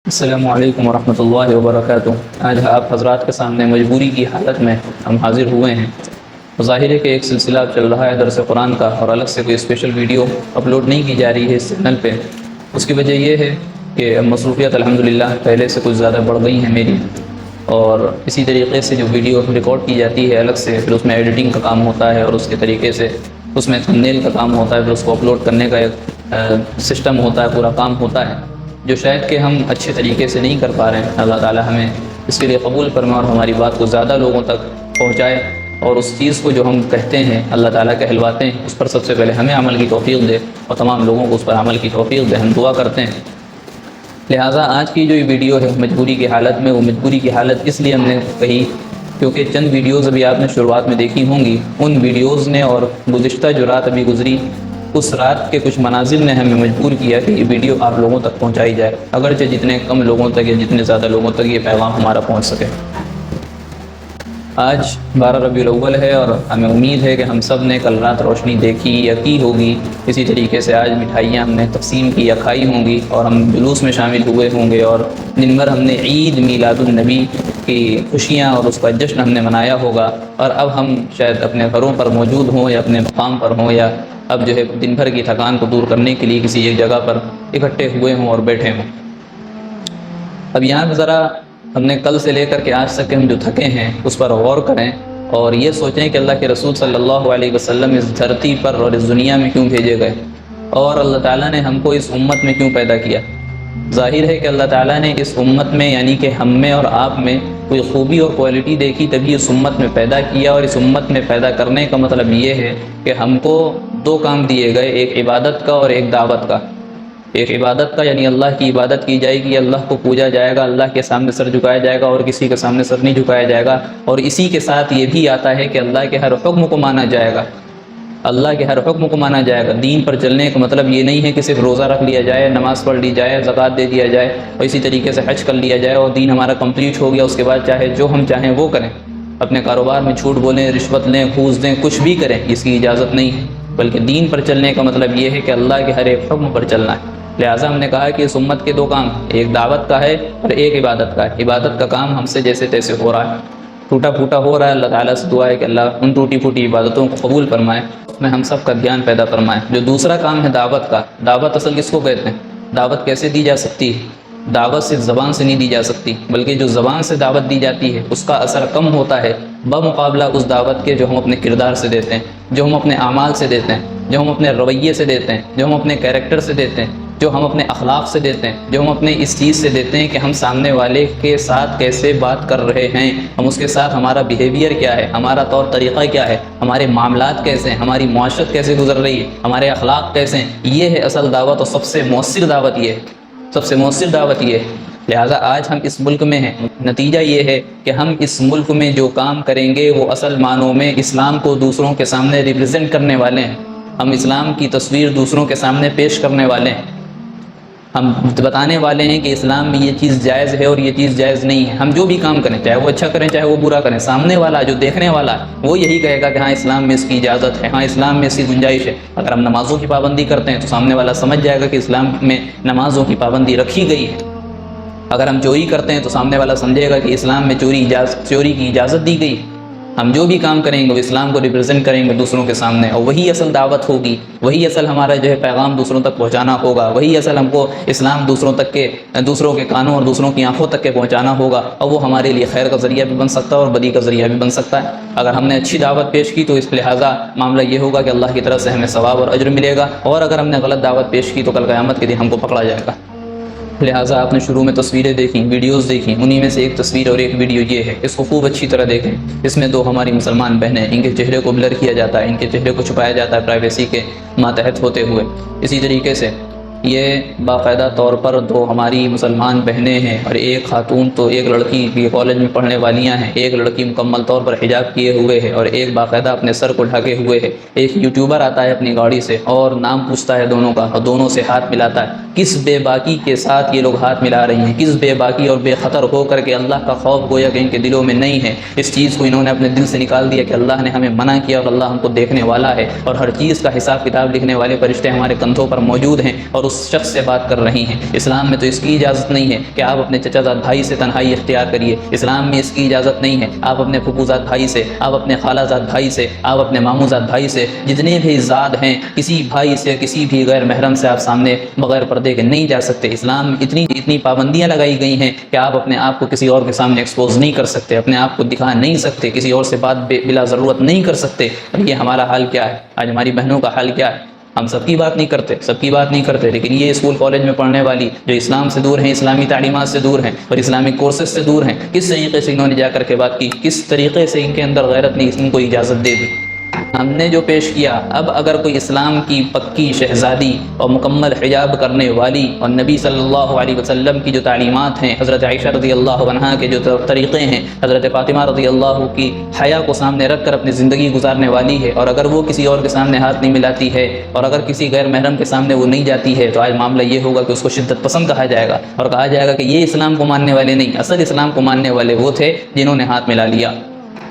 السلام علیکم ورحمۃ اللہ وبرکاتہ۔ آج آپ حضرات کے سامنے مجبوری کی حالت میں ہم حاضر ہوئے ہیں۔ ظاہر ہے کہ ایک سلسلہ چل رہا ہے درس قرآن کا، اور الگ سے کوئی اسپیشل ویڈیو اپلوڈ نہیں کی جا رہی ہے اس چینل پہ۔ اس کی وجہ یہ ہے کہ مصروفیت الحمدللہ پہلے سے کچھ زیادہ بڑھ گئی ہیں میری، اور اسی طریقے سے جو ویڈیو ریکارڈ کی جاتی ہے الگ سے، پھر اس میں ایڈیٹنگ کا کام ہوتا ہے، اور اس کے طریقے سے اس میں تھمبنیل کا کام ہوتا ہے، پھر اس کو اپلوڈ کرنے کا ایک سسٹم ہوتا ہے، پورا کام ہوتا ہے، جو شاید کہ ہم اچھے طریقے سے نہیں کر پا رہے ہیں۔ اللہ تعالی ہمیں اس کے لیے قبول فرمائے اور ہماری بات کو زیادہ لوگوں تک پہنچائے، اور اس چیز کو جو ہم کہتے ہیں اللہ تعالیٰ کہلواتے ہیں اس پر سب سے پہلے ہمیں عمل کی توفیق دے، اور تمام لوگوں کو اس پر عمل کی توفیق دے، ہم دعا کرتے ہیں۔ لہٰذا آج کی جو یہ ویڈیو ہے مجبوری کی حالت میں، وہ مجبوری کی حالت اس لیے ہم نے کہی کیونکہ چند ویڈیوز ابھی آپ نے شروعات میں دیکھی ہوں گی، ان ویڈیوز نے اور گزشتہ جو رات ابھی گزری اس رات کے کچھ مناظر نے ہمیں مجبور کیا کہ یہ ویڈیو آپ لوگوں تک پہنچائی جائے، اگرچہ جتنے کم لوگوں تک یا جتنے زیادہ لوگوں تک یہ پیغام ہمارا پہنچ سکے۔ آج 12 ربیع الاول ہے، اور ہمیں امید ہے کہ ہم سب نے کل رات روشنی دیکھی یا کی ہوگی۔ اسی طریقے سے آج مٹھائیاں ہم نے تقسیم کی یا کھائی ہوں گی، اور ہم جلوس میں شامل ہوئے ہوں گے، اور دن بھر ہم نے عید میلاد النبی کی خوشیاں اور اس کا جشن ہم نے منایا ہوگا، اور اب ہم شاید اپنے گھروں پر موجود ہوں یا اپنے مقام پر ہوں، یا اب جو ہے دن بھر کی تھکان کو دور کرنے کے لیے کسی ایک جگہ پر اکٹھے ہوئے ہوں اور بیٹھے ہوں۔ اب یہاں ذرا ہم نے کل سے لے کر کے آج تک ہم جو تھکے ہیں اس پر غور کریں، اور یہ سوچیں کہ اللہ کے رسول صلی اللہ علیہ وسلم اس دھرتی پر اور اس دنیا میں کیوں بھیجے گئے، اور اللہ تعالیٰ نے ہم کو اس امت میں کیوں پیدا کیا۔ ظاہر ہے کہ اللہ تعالیٰ نے اس امت میں یعنی کہ ہم میں اور آپ میں کوئی خوبی اور کوالٹی دیکھی، تبھی اس امت میں پیدا کیا، اور اس امت میں پیدا کرنے کا مطلب یہ ہے کہ ہم کو دو کام دیے گئے، ایک عبادت کا اور ایک دعوت کا۔ ایک عبادت کا یعنی اللہ کی عبادت کی جائے گی، اللہ کو پوجا جائے گا، اللہ کے سامنے سر جھکایا جائے گا، اور کسی کے سامنے سر نہیں جھکایا جائے گا، اور اسی کے ساتھ یہ بھی آتا ہے کہ اللہ کے ہر حکم کو مانا جائے گا، اللہ کے ہر حکم کو مانا جائے گا۔ دین پر چلنے کا مطلب یہ نہیں ہے کہ صرف روزہ رکھ لیا جائے، نماز پڑھ لی جائے، زکوٰۃ دے دیا جائے، اور اسی طریقے سے حج کر لیا جائے، اور دین ہمارا کمپلیٹ ہو گیا، اس کے بعد چاہے جو ہم چاہیں وہ کریں، اپنے کاروبار میں جھوٹ بولیں، رشوت لیں، گھوس دیں، کچھ بھی کریں، اس کی اجازت نہیں ہے۔ بلکہ دین پر چلنے کا مطلب یہ ہے کہ اللہ کے ہر ایک حکم پر چلنا ہے۔ لہٰذا ہم نے کہا کہ اس امت کے دو کام، ایک دعوت کا ہے اور ایک عبادت کا ہے۔ عبادت کا کام ہم سے جیسے تیسے ہو رہا ہے، ٹوٹا پھوٹا ہو رہا ہے، اللہ تعالیٰ سے دعا ہے کہ اللہ ان ٹوٹی پھوٹی عبادتوں کو قبول فرمائے، اس میں ہم سب کا دھیان پیدا فرمائے۔ جو دوسرا کام ہے دعوت کا، دعوت اصل کس کو کہتے ہیں؟ دعوت کیسے دی جا سکتی ہے؟ دعوت صرف زبان سے نہیں دی جا سکتی، بلکہ جو زبان سے دعوت دی جاتی ہے اس کا اثر کم ہوتا ہے بمقابلہ اس دعوت کے جو ہم اپنے کردار سے دیتے ہیں، جو ہم اپنے اعمال سے دیتے ہیں، جو ہم اپنے رویے سے دیتے ہیں، جو ہم اپنے کیریکٹر سے دیتے ہیں، جو ہم اپنے اخلاق سے دیتے ہیں، جو ہم اپنے اس چیز سے دیتے ہیں کہ ہم سامنے والے کے ساتھ کیسے بات کر رہے ہیں، ہم اس کے ساتھ ہمارا بیہیویئر کیا ہے، ہمارا طور طریقہ کیا ہے، ہمارے معاملات کیسے ہیں، ہماری معاشرت کیسے گزر رہی ہے، ہمارے اخلاق کیسے ہیں۔ یہ ہے اصل دعوت، اور سب سے مؤثر دعوت یہ ہے، سب سے مؤثر دعوت یہ ہے۔ لہٰذا آج ہم اس ملک میں ہیں، نتیجہ یہ ہے کہ ہم اس ملک میں جو کام کریں گے وہ اصل معنوں میں اسلام کو دوسروں کے سامنے ریپرزینٹ کرنے والے ہیں، ہم اسلام کی تصویر دوسروں کے سامنے پیش کرنے والے ہیں، ہم بتانے والے ہیں کہ اسلام میں یہ چیز جائز ہے اور یہ چیز جائز نہیں ہے۔ ہم جو بھی کام کریں، چاہے وہ اچھا کریں چاہے وہ برا کریں، سامنے والا جو دیکھنے والا ہے وہ یہی کہے گا کہ ہاں اسلام میں اس کی اجازت ہے، ہاں اسلام میں اس کی گنجائش ہے۔ اگر ہم نمازوں کی پابندی کرتے ہیں تو سامنے والا سمجھ جائے گا کہ اسلام میں نمازوں کی پابندی رکھی گئی ہے۔ اگر ہم چوری کرتے ہیں تو سامنے والا سمجھے گا کہ اسلام میں چوری کی اجازت دی گئی۔ ہم جو بھی کام کریں گے وہ اسلام کو ریپرزینٹ کریں گے دوسروں کے سامنے، اور وہی اصل دعوت ہوگی، وہی اصل ہمارا جو ہے پیغام دوسروں تک پہنچانا ہوگا، وہی اصل ہم کو اسلام دوسروں کے کانوں اور دوسروں کی آنکھوں تک کے پہنچانا ہوگا، اور وہ ہمارے لیے خیر کا ذریعہ بھی بن سکتا ہے اور بدی کا ذریعہ بھی بن سکتا ہے۔ اگر ہم نے اچھی دعوت پیش کی تو اس لہٰذا معاملہ یہ ہوگا کہ اللہ کی طرف سے ہمیں ثواب اور اجر ملے گا، اور اگر ہم نے غلط دعوت پیش کی تو کل قیامت کے دن ہم کو پکڑا جائے گا۔ لہٰذا آپ نے شروع میں تصویریں دیکھیں، ویڈیوز دیکھیں، انہی میں سے ایک تصویر اور ایک ویڈیو یہ ہے، اس کو خوب اچھی طرح دیکھیں۔ اس میں دو ہماری مسلمان بہنیں، ان کے چہرے کو بلر کیا جاتا ہے، ان کے چہرے کو چھپایا جاتا ہے پرائیویسی کے ماتحت ہوتے ہوئے۔ اسی طریقے سے یہ باقاعدہ طور پر دو ہماری مسلمان بہنیں ہیں، اور ایک خاتون تو ایک لڑکی یہ کالج میں پڑھنے والیاں ہیں، ایک لڑکی مکمل طور پر حجاب کیے ہوئے ہے اور ایک باقاعدہ اپنے سر کو ڈھکے ہوئے ہے۔ ایک یوٹیوبر آتا ہے اپنی گاڑی سے اور نام پوچھتا ہے دونوں کا، اور دونوں سے ہاتھ ملاتا ہے۔ کس بے باکی کے ساتھ یہ لوگ ہاتھ ملا رہی ہیں، کس بے باکی اور بے خطر ہو کر کے اللہ کا خوف گویا کہ ان کے دلوں میں نہیں ہے۔ اس چیز کو انہوں نے اپنے دل سے نکال دیا کہ اللہ نے ہمیں منع کیا اور اللہ ہم کو دیکھنے والا ہے، اور ہر چیز کا حساب کتاب لکھنے والے فرشتے ہمارے کندھوں پر موجود ہیں، اور اس شخص سے بات کر رہی ہیں۔ اسلام میں تو اس کی اجازت نہیں ہے کہ آپ اپنے چچا زاد بھائی سے تنہائی اختیار کریے، اسلام میں اس کی اجازت نہیں ہے آپ اپنے پھپھو زاد بھائی سے، آپ اپنے خالہ زاد بھائی سے، آپ اپنے ماموں زاد بھائی سے، جتنے بھی زاد ہیں، کسی بھائی سے، کسی بھی غیر محرم سے آپ سامنے بغیر پردے کے نہیں جا سکتے۔ اسلام میں اتنی پابندیاں لگائی گئی ہیں کہ آپ اپنے آپ کو کسی اور کے سامنے ایکسپوز نہیں کر سکتے، اپنے آپ کو دکھا نہیں سکتے، کسی اور سے بات بلا ضرورت نہیں کر سکتے۔ اور یہ ہمارا حال کیا ہے، آج ہماری بہنوں کا حال کیا ہے؟ ہم سب کی بات نہیں کرتے، سب کی بات نہیں کرتے، لیکن یہ اسکول کالج میں پڑھنے والی جو اسلام سے دور ہیں، اسلامی تعلیمات سے دور ہیں اور اسلامک کورسز سے دور ہیں، کس طریقے سے انہوں نے جا کر کے بات کی، کس طریقے سے ان کے اندر غیرت نے ان کو اجازت دے دی۔ ہم نے جو پیش کیا، اب اگر کوئی اسلام کی پکی شہزادی اور مکمل حجاب کرنے والی اور نبی صلی اللہ علیہ وسلم کی جو تعلیمات ہیں، حضرت عائشہ رضی اللہ عنہا کے جو طریقے ہیں، حضرت فاطمہ رضی اللہ کی حیا کو سامنے رکھ کر اپنی زندگی گزارنے والی ہے، اور اگر وہ کسی اور کے سامنے ہاتھ نہیں ملاتی ہے اور اگر کسی غیر محرم کے سامنے وہ نہیں جاتی ہے، تو آج معاملہ یہ ہوگا کہ اس کو شدت پسند کہا جائے گا اور کہا جائے گا کہ یہ اسلام کو ماننے والے نہیں، اصل اسلام کو ماننے والے وہ تھے جنہوں نے ہاتھ ملا لیا۔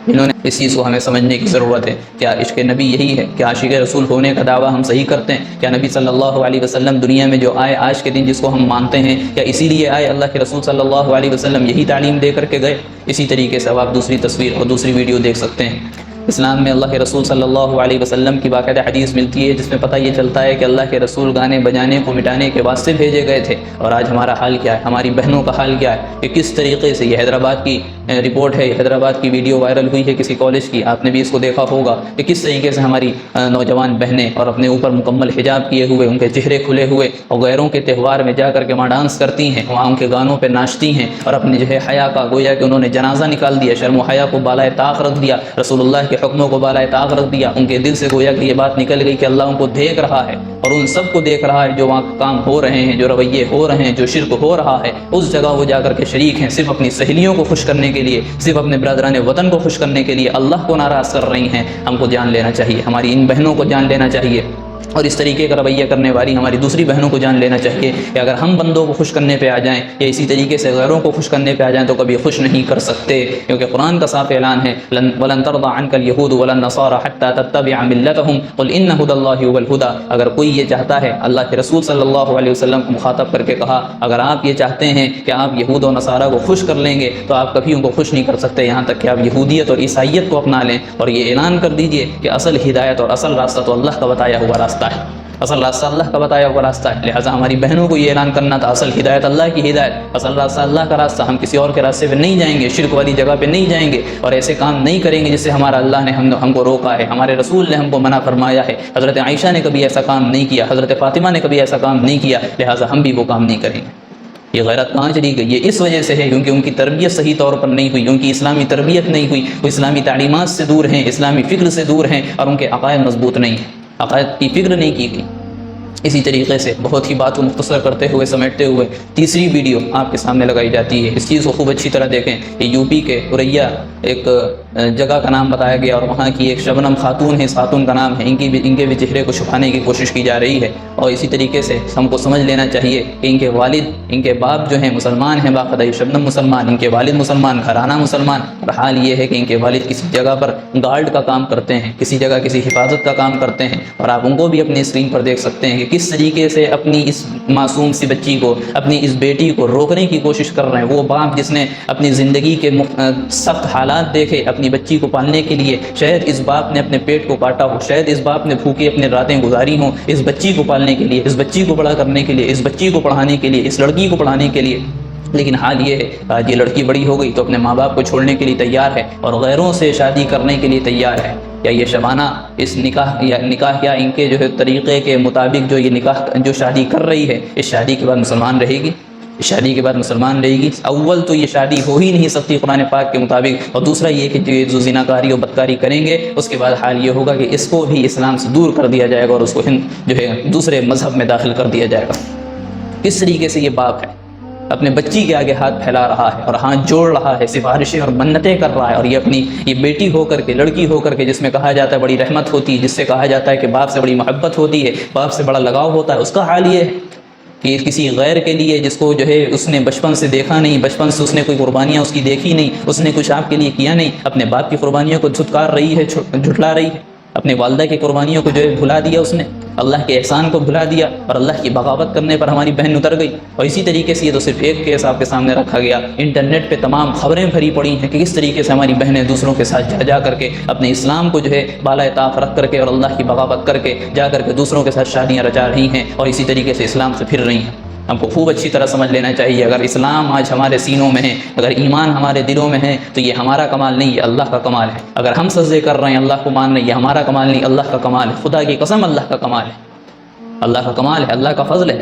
انہوں نے اس چیز کو ہمیں سمجھنے کی ضرورت ہے۔ کیا عشق نبی یہی ہے؟ کیا عاشق رسول ہونے کا دعویٰ ہم صحیح کرتے ہیں؟ کیا نبی صلی اللہ علیہ وسلم دنیا میں جو آئے آج کے دن جس کو ہم مانتے ہیں، کیا اسی لیے آئے اللہ کے رسول صلی اللہ علیہ وسلم یہی تعلیم دے کر کے گئے؟ اسی طریقے سے اب آپ دوسری تصویر اور دوسری ویڈیو دیکھ سکتے ہیں۔ اسلام میں اللہ کے رسول صلی اللہ علیہ وسلم کی باقاعدہ حدیث ملتی ہے جس میں پتہ یہ چلتا ہے کہ اللہ کے رسول گانے بجانے کو مٹانے کے واسطے بھیجے گئے تھے۔ اور آج ہمارا حال کیا ہے، ہماری بہنوں کا حال کیا ہے کہ کس طریقے سے یہ حیدرآباد کی رپورٹ ہے، حیدرآباد کی ویڈیو وائرل ہوئی ہے کسی کالج کی، آپ نے بھی اس کو دیکھا ہوگا کہ کس طریقے سے ہماری نوجوان بہنیں اور اپنے اوپر مکمل حجاب کیے ہوئے، ان کے چہرے کھلے ہوئے اور غیروں کے تہوار میں جا کر کے وہاں ڈانس کرتی ہیں، وہاں ان کے گانوں پہ ناچتی ہیں اور اپنے جو ہے حیا کا گویا کہ انہوں نے جنازہ نکال دیا، شرم و حیا کو بالائے طاق رکھ دیا، رسول اللہ کے حکموں کو بالائے طاق رکھ دیا۔ ان کے دل سے گویا کہ یہ بات نکل گئی کہ اللہ ان کو دیکھ رہا ہے اور ان سب کو دیکھ رہا ہے جو وہاں کام ہو رہے ہیں، جو رویے ہو رہے ہیں، جو شرک ہو رہا ہے، اس جگہ وہ جا کر کے شریک ہیں، صرف اپنی سہیلیوں کو خوش کرنے کے لیے، صرف اپنے برادران وطن کو خوش کرنے کے لیے اللہ کو ناراض کر رہی ہیں۔ ہم کو جان لینا چاہیے، ہماری ان بہنوں کو جان لینا چاہیے اور اس طریقے کا رویہ کرنے والی ہماری دوسری بہنوں کو جان لینا چاہیے کہ اگر ہم بندوں کو خوش کرنے پہ آ جائیں یا اسی طریقے سے غیروں کو خوش کرنے پہ آ جائیں تو کبھی خوش نہیں کر سکتے، کیونکہ قرآن کا صاف اعلان ہے وَلَن تَرْضَىٰ عَنْكَ الْيَهُودُ وَلَا النَّصَارَىٰ حَتَّىٰ تَتَّبِعَ مِلَّتَهُمْ قُلْ إِنَّ هُدَى اللَّهِ هُوَ الْهُدَىٰ۔ اگر کوئی یہ چاہتا ہے، اللہ کے رسول صلی اللہ علیہ وسلم کو مخاطب کر کے کہا، اگر آپ یہ چاہتے ہیں کہ آپ یہود و نصارہ کو خوش کر لیں گے تو آپ کبھی ان کو خوش نہیں کر سکتے، یہاں تک کہ آپ یہودیت اور عیسائیت کو اپنا لیں اور یہ اعلان کر دیجئے کہ اصل ہدایت اور اصل راستہ تو اللہ کا بتایا ہوا راستہ ہے، اصل راستہ اللہ کا بتایا ہوا راستہ ہے۔ لہٰذا ہماری بہنوں کو یہ اعلان کرنا تھا، اصل ہدایت اللہ کی ہدایت، اصل راستہ اللہ کا راستہ، ہم کسی اور کے راستے پہ نہیں جائیں گے، شرک والی جگہ پہ نہیں جائیں گے اور ایسے کام نہیں کریں گے جس سے ہمارا اللہ نے ہم کو روکا ہے، ہمارے رسول نے ہم کو منع فرمایا ہے۔ حضرت عائشہ نے کبھی ایسا کام نہیں کیا، حضرت فاطمہ نے کبھی ایسا کام نہیں کیا، لہٰذا ہم بھی وہ کام نہیں کریں گے۔ یہ غیرت کہاں چلی گئی؟ یہ اس وجہ سے ہے کیونکہ ان کی تربیت صحیح طور پر نہیں ہوئی، ان کی اسلامی تربیت نہیں ہوئی، وہ اسلامی تعلیمات سے دور ہیں، اسلامی فکر سے دور ہیں اور ان کے عقائد مضبوط نہیں ہیں، عقائد کی فکر نہیں کی گئی۔ اسی طریقے سے بہت ہی بات کو مختصر کرتے ہوئے سمیٹتے ہوئے تیسری ویڈیو آپ کے سامنے لگائی جاتی ہے۔ اس چیز کو خوب اچھی طرح دیکھیں کہ یو پی کے اریا ایک جگہ کا نام بتایا گیا اور وہاں کی ایک شبنم خاتون ہے، اس خاتون کا نام ہے، ان کے بھی چہرے کو چھپانے کی کوشش کی جا رہی ہے اور اسی طریقے سے ہم کو سمجھ لینا چاہیے کہ ان کے والد، ان کے باپ جو ہیں مسلمان ہیں، باقاعدہ شبنم مسلمان، ان کے والد مسلمان، گھرانہ مسلمان، اور حال یہ ہے کہ ان کے والد کسی جگہ پر گارڈ کا کام کرتے ہیں، کسی جگہ کسی حفاظت کا کام کرتے ہیں اور آپ ان کو بھی اپنی اسکرین پر دیکھ سکتے ہیں کہ کس طریقے سے اپنی اس معصوم سی بچی کو، اپنی اس بیٹی کو روکنے کی کوشش کر رہے ہیں۔ وہ باپ جس نے اپنی زندگی کے سخت حالات دیکھے اپنی بچی کو پالنے کے لیے، شاید اس باپ نے اپنے پیٹ کو کاٹا ہو، شاید اس باپ نے بھوکے اپنے راتیں گزاری ہوں اس بچی کو پالنے کے لیے، اس بچی کو بڑا کرنے کے لیے، اس بچی کو پڑھانے کے لیے، اس لڑکی کو پڑھانے کے لیے، لیکن حال یہ ہے آج یہ لڑکی بڑی ہو گئی تو اپنے ماں باپ کو چھوڑنے کے لیے تیار ہے اور غیروں سے شادی کرنے کے لیے تیار ہے۔ یا یہ شبانہ اس نکاح یا ان کے جو ہے طریقے کے مطابق جو یہ نکاح جو شادی کر رہی ہے، اس شادی کے بعد مسلمان رہے گی؟ اس شادی کے بعد مسلمان رہے گی؟ اول تو یہ شادی ہو ہی نہیں سکتی قرآن پاک کے مطابق، اور دوسرا یہ کہ جو زناکاری اور بدکاری کریں گے اس کے بعد حال یہ ہوگا کہ اس کو بھی اسلام سے دور کر دیا جائے گا اور اس کو جو ہے دوسرے مذہب میں داخل کر دیا جائے گا۔ کس طریقے سے یہ باپ ہے اپنے بچی کے آگے ہاتھ پھیلا رہا ہے اور ہاتھ جوڑ رہا ہے، سفارشیں اور منتیں کر رہا ہے، اور یہ بیٹی ہو کر کے، لڑکی ہو کر کے، جس میں کہا جاتا ہے بڑی رحمت ہوتی ہے، جس سے کہا جاتا ہے کہ باپ سے بڑی محبت ہوتی ہے، باپ سے بڑا لگاؤ ہوتا ہے، اس کا حال یہ ہے کہ کسی غیر کے لیے جس کو جو ہے اس نے بچپن سے دیکھا نہیں، بچپن سے اس نے کوئی قربانیاں اس کی دیکھی نہیں، اس نے کچھ آپ کے لیے کیا نہیں، اپنے باپ کی قربانیوں کو دھتکار رہی ہے، جھٹلا رہی ہے۔ اپنے والدہ کی قربانیوں کو جو ہے بھلا دیا اس نے، اللہ کے احسان کو بھلا دیا، اور اللہ کی بغاوت کرنے پر ہماری بہن اتر گئی۔ اور اسی طریقے سے یہ تو صرف ایک کیس آپ کے سامنے رکھا گیا، انٹرنیٹ پہ تمام خبریں بھری پڑی ہیں کہ کس طریقے سے ہماری بہنیں دوسروں کے ساتھ جا کر کے اپنے اسلام کو جو ہے بالائے طاق رکھ کر کے اور اللہ کی بغاوت کر کے جا کر کے دوسروں کے ساتھ شادیاں رچا رہی ہیں اور اسی طریقے سے اسلام سے پھر رہی ہیں۔ ہم کو خوب اچھی طرح سمجھ لینا چاہیے، اگر اسلام آج ہمارے سینوں میں ہے، اگر ایمان ہمارے دلوں میں ہے، تو یہ ہمارا کمال نہیں، یہ اللہ کا کمال ہے۔ اگر ہم سجدے کر رہے ہیں، اللہ کو مان رہے ہیں، یہ ہمارا کمال نہیں، اللہ کا کمال ہے۔ خدا کی قسم اللہ کا کمال ہے، اللہ کا کمال ہے، اللہ کا فضل ہے۔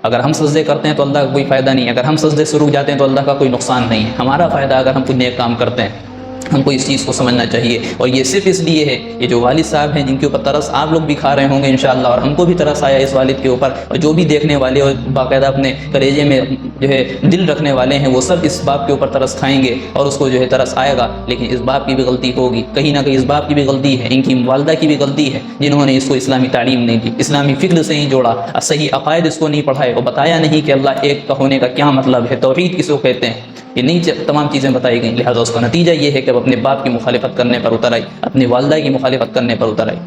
اگر ہم سجدے کرتے ہیں تو اللہ کا کوئی فائدہ نہیں ہے، اگر ہم سجدے سے رک جاتے ہیں تو اللہ کا کوئی نقصان نہیں ہے، ہمارا فائدہ اگر ہم کوئی نیک کام کرتے ہیں۔ ہم کو اس چیز کو سمجھنا چاہیے، اور یہ صرف اس لیے ہے، یہ جو والد صاحب ہیں جن کے اوپر ترس آپ لوگ بھی کھا رہے ہوں گے انشاءاللہ، اور ہم کو بھی ترس آیا اس والد کے اوپر، اور جو بھی دیکھنے والے اور باقاعدہ اپنے کلیجے میں جو ہے دل رکھنے والے ہیں وہ سب اس باپ کے اوپر ترس کھائیں گے اور اس کو جو ہے ترس آئے گا۔ لیکن اس باپ کی بھی غلطی ہوگی، کہیں نہ کہیں اس باپ کی بھی غلطی ہے، ان کی والدہ کی بھی غلطی ہے جنہوں نے اس کو اسلامی تعلیم نہیں دی، اسلامی فکر سے نہیں جوڑا، صحیح عقائد اس کو نہیں پڑھائے اور بتایا نہیں کہ اللہ ایک کا ہونے کا کیا مطلب ہے، توحید کس کو کہتے ہیں، یہ نہیں تمام چیزیں بتائی گئیں۔ لہٰذا اس کا نتیجہ یہ ہے کہ اب اپنے باپ کی مخالفت کرنے پر اتر آئی، اپنی والدہ کی مخالفت کرنے پر اتر آئی۔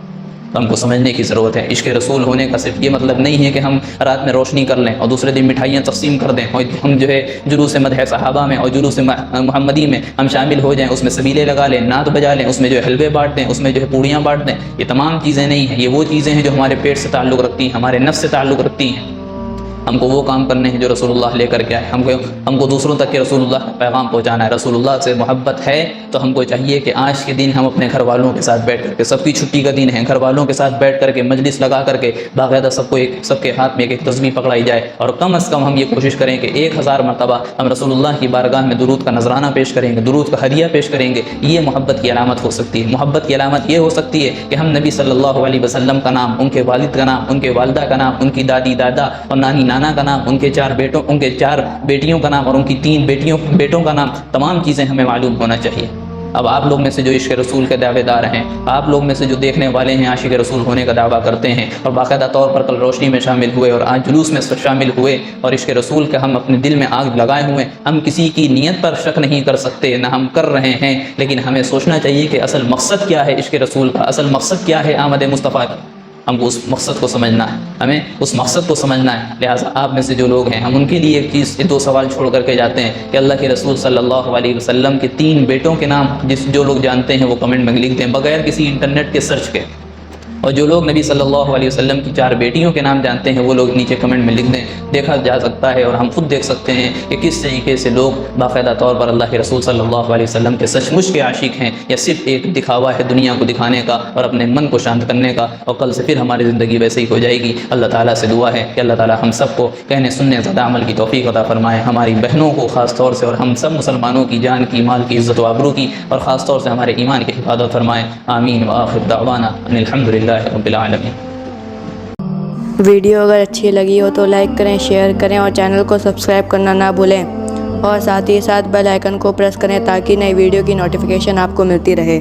تو ہم کو سمجھنے کی ضرورت ہے، عشق رسول ہونے کا صرف یہ مطلب نہیں ہے کہ ہم رات میں روشنی کر لیں اور دوسرے دن مٹھائیاں تقسیم کر دیں، اور ہم جو ہے جلوس مدح صحابہ میں اور جلوس محمدی میں ہم شامل ہو جائیں، اس میں سبیلے لگا لیں، نعت بجا لیں، اس میں جو ہے حلوے بانٹ دیں، اس میں جو ہے پوڑیاں بانٹ دیں۔ یہ تمام چیزیں نہیں ہیں، یہ وہ چیزیں ہیں جو ہمارے پیٹ سے تعلق رکھتی ہیں، ہمارے نفس سے تعلق رکھتی ہیں۔ ہم کو وہ کام کرنے ہیں جو رسول اللہ لے کر کے آئے، ہم کو دوسروں تک کے رسول اللہ کا پیغام پہنچانا ہے۔ رسول اللہ سے محبت ہے تو ہم کو چاہیے کہ آج کے دن ہم اپنے گھر والوں کے ساتھ بیٹھ کر کے، سب کی چھٹی کا دن ہے، گھر والوں کے ساتھ بیٹھ کر کے مجلس لگا کر کے باقاعدہ سب کے ہاتھ میں ایک تسبیح پکڑائی جائے، اور کم از کم ہم یہ کوشش کریں کہ 1000 مرتبہ ہم رسول اللہ کی بارگاہ میں درود کا نذرانہ پیش کریں گے، درود کا ہدیہ پیش کریں گے۔ یہ محبت کی علامت ہو سکتی ہے۔ محبت کی علامت یہ ہو سکتی ہے کہ ہم نبی صلی اللہ علیہ وسلم کا نام، ان کے والد کا نام، ان کے والدہ کا نام، ان کی دادی دادا اور نانی نانا کا نام، ان کے 4 بیٹیوں کا نام اور ان کی 3 بیٹوں کا نام، تمام چیزیں ہمیں معلوم ہونا چاہیے۔ اب آپ لوگ میں سے جو عشق رسول کے دعوے دار ہیں، آپ لوگ میں سے جو دیکھنے والے ہیں عاشق رسول ہونے کا دعویٰ کرتے ہیں اور باقاعدہ طور پر کل روشنی میں شامل ہوئے اور آج جلوس میں شامل ہوئے اور عشق رسول کا ہم اپنے دل میں آگ لگائے ہوئے، ہم کسی کی نیت پر شک نہیں کر سکتے، نہ ہم کر رہے ہیں، لیکن ہمیں سوچنا چاہیے کہ اصل مقصد کیا ہے عشق رسول کا، اصل مقصد کیا ہے آمد مصطفیٰ کی۔ ہم کو اس مقصد کو سمجھنا ہے، ہمیں اس مقصد کو سمجھنا ہے۔ لہٰذا آپ میں سے جو لوگ ہیں، ہم ان کے لیے ایک چیز، 2 سوال چھوڑ کر کے جاتے ہیں کہ اللہ کے رسول صلی اللہ علیہ وسلم کے 3 بیٹوں کے نام جو لوگ جانتے ہیں وہ کمنٹ میں لکھ دیں بغیر کسی انٹرنیٹ کے سرچ کے، اور جو لوگ نبی صلی اللہ علیہ وسلم کی 4 بیٹیوں کے نام جانتے ہیں وہ لوگ نیچے کمنٹ میں لکھ دیں۔ دیکھا جا سکتا ہے اور ہم خود دیکھ سکتے ہیں کہ کس طریقے سے لوگ باقاعدہ طور پر اللہ کے رسول صلی اللہ علیہ وسلم کے سچ مچ کے عاشق ہیں، یا صرف ایک دکھاوا ہے دنیا کو دکھانے کا اور اپنے من کو شانت کرنے کا، اور کل سے پھر ہماری زندگی ویسے ہی ہو جائے گی۔ اللہ تعالیٰ سے دعا ہے کہ اللہ تعالیٰ ہم سب کو کہنے سننے زیادہ عمل کی توفیق عطا فرمائے، ہماری بہنوں کو خاص طور سے اور ہم سب مسلمانوں کی جان کی، مال کی، عزت و آبرو کی اور خاص طور سے ہمارے ایمان کی حفاظت فرمائے۔ آمین وآخر دعوانا ان الحمدللہ رب العالمین۔ ویڈیو اگر اچھی لگی ہو تو لائک کریں، شیئر کریں اور چینل کو سبسکرائب کرنا نہ بھولیں، اور ساتھ ہی ساتھ بیل آئیکن کو پریس کریں تاکہ نئی ویڈیو کی نوٹیفیکیشن آپ کو ملتی رہے۔